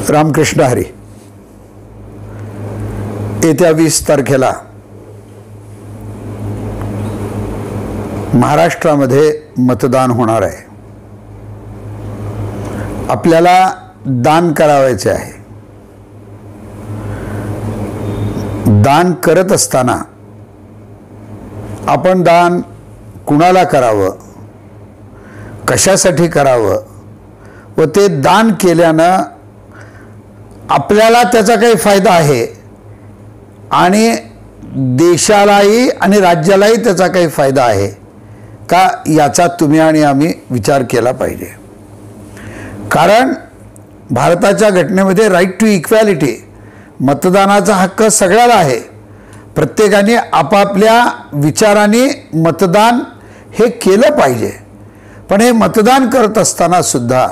रामकृष्ण हरी. येत्या 20 तारखेला महाराष्ट्रामध्ये मतदान होणार आहे. आपल्याला दान करावायचे आहे. दान करत असताना आपण दान कुणाला करावं, कशासाठी करावं व ते दान केल्यानं आपल्याला त्याचा काही फायदा आहे आणि देशालाही आणि राज्यालाही त्याचा काही फायदा आहे का, याचा तुम्ही आणि आम्ही विचार केला पाहिजे. कारण भारताच्या घटनेमध्ये राईट टू इक्वॅलिटी, मतदानाचा हक्क सगळ्याला आहे. प्रत्येकाने आपापल्या विचाराने मतदान हे केलं पाहिजे. पण हे मतदान करत असताना सुद्धा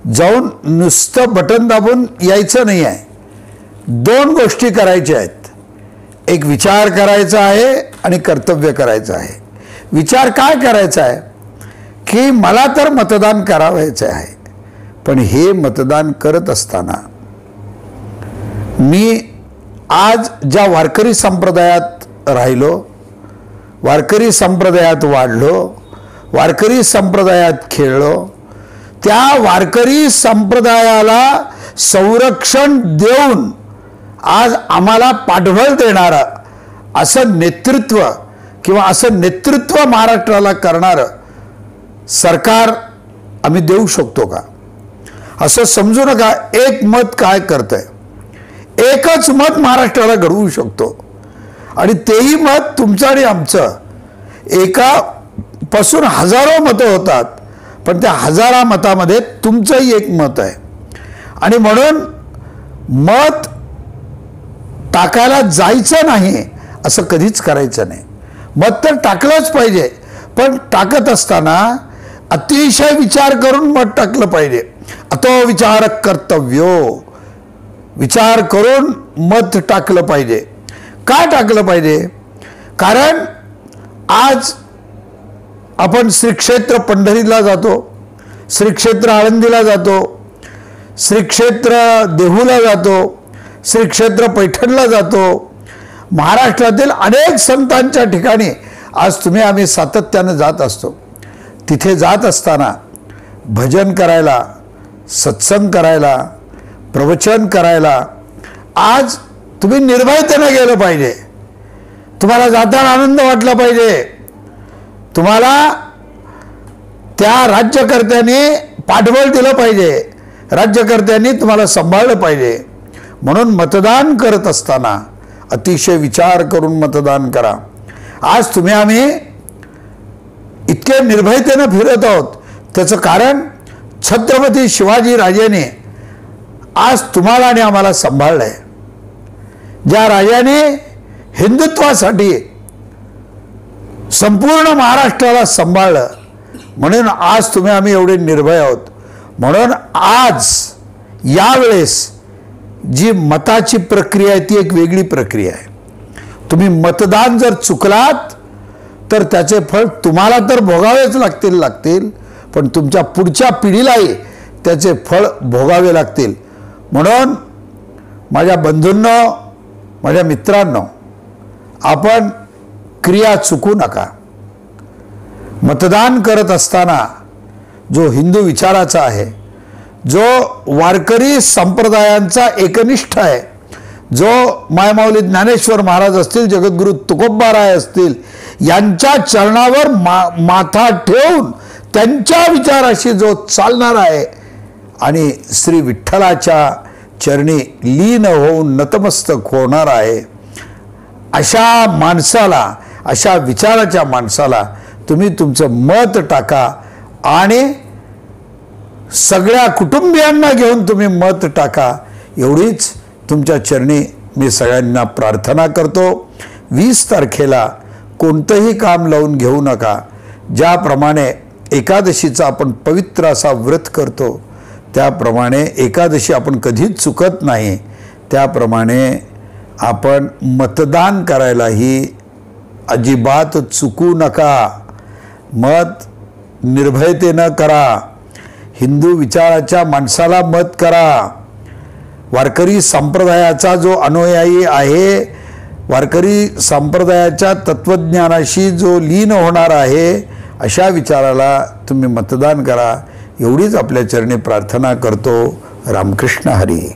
जाऊन नुसतं बटन दाबून यायचं नाही आहे. 2 गोष्टी करायच्या आहेत. एक विचार करायचा आहे आणि कर्तव्य करायचं आहे. विचार काय करायचा आहे की मला तर मतदान करावायचं आहे, पण हे मतदान करत असताना मी आज ज्या वारकरी संप्रदायात राहिलो, वारकरी संप्रदायात वाढलो, वारकरी संप्रदायात खेळलो, त्या वारकरी संप्रदायाला संरक्षण देऊन आज आम्हाला पाठबळ देणारं असं नेतृत्व किंवा असं नेतृत्व महाराष्ट्राला करणारं सरकार आम्ही देऊ शकतो का? असं समजू नका एक मत काय करतंय. एकच मत महाराष्ट्राला घडवू शकतो आणि तेही मत तुमचं आणि आमचं. एकापासून हजारो मतं होतात, पण त्या हजारा मतामध्ये तुमचंही एक मत आहे. आणि म्हणून मत टाकायला जायचं नाही असं कधीच करायचं नाही. मत तर टाकलंच पाहिजे, पण टाकत असताना अतिशय विचार करून मत टाकलं पाहिजे. अतो विचार कर्तव्यो, विचार करून मत टाकलं पाहिजे. का टाकलं पाहिजे? कारण आज आपण श्री क्षेत्र पंढरीला जातो, श्री क्षेत्र आळंदीला जातो, श्री क्षेत्र देहूला जातो, श्री क्षेत्र पैठणला जातो. महाराष्ट्रातील अनेक संतांच्या ठिकाणी आज तुम्ही आम्ही सातत्यानं जात असतो. तिथे जात असताना भजन करायला, सत्संग करायला, प्रवचन करायला आज तुम्ही निर्भयतेने गेलं पाहिजे. तुम्हाला जाताना आनंद वाटला पाहिजे. तुम्हाला त्या राज्यकर्त्यांनी पाठबळ दिलं पाहिजे, राज्यकर्त्यांनी तुम्हाला सांभाळलं पाहिजे. म्हणून मतदान करत असताना अतिशय विचार करून मतदान करा. आज तुम्ही आम्ही इतके निर्भयतेनं फिरत आहोत, त्याचं कारण छत्रपती शिवाजी राजाने आज तुम्हाला आणि आम्हाला सांभाळलंय. ज्या राजाने हिंदुत्वासाठी संपूर्ण महाराष्ट्राला सांभाळलं, म्हणून आज तुम्ही आम्ही एवढे निर्भय आहोत. म्हणून आज यावेळेस जी मताची प्रक्रिया आहे ती एक वेगळी प्रक्रिया आहे. तुम्ही मतदान जर चुकलात तर त्याचे फळ तुम्हाला तर भोगावेच लागतील, पण तुमच्या पुढच्या पिढीलाही त्याचे फळ भोगावे लागतील. म्हणून माझ्या बंधूंनो, माझ्या मित्रांनो, आपण क्रिया चुकू नका. मतदान करत असताना जो हिंदू विचाराचा आहे, जो वारकरी संप्रदायांचा एकनिष्ठ आहे, जो मायमाऊली ज्ञानेश्वर महाराज असतील, जगद्गुरु तुकोबाराय असतील, यांच्या चरणावर माथा ठेवून त्यांच्या विचाराशी जो चालणार आहे आणि श्री विठ्ठलाच्या चरणी लीन होऊन नतमस्तक होणार आहे, अशा माणसाला, अशा विचाराच्या माणसाला तुम्ही तुमचं मत टाका आणि सगळ्या कुटुंबियांना घेऊन तुम्ही मत टाका. एवढीच तुमच्या चरणी मी सगळ्यांना प्रार्थना करतो. 20 तारखेला कोणतंही काम लावून घेऊ नका. ज्याप्रमाणे एकादशीचा आपण पवित्र असा व्रत करतो, त्याप्रमाणे एकादशी आपण कधीच चुकत नाही, त्याप्रमाणे आपण मतदान करायलाही अजिबात चुकू नका. मत निर्भयतेनं करा. हिंदू विचाराच्या माणसाला मत करा. वारकरी संप्रदायाचा जो अनुयायी आहे, वारकरी संप्रदायाच्या तत्त्वज्ञानाशी जो लीन होणार आहे, अशा विचाराला तुम्ही मतदान करा, एवढीच आपल्या चरणी प्रार्थना करतो. रामकृष्ण हरी.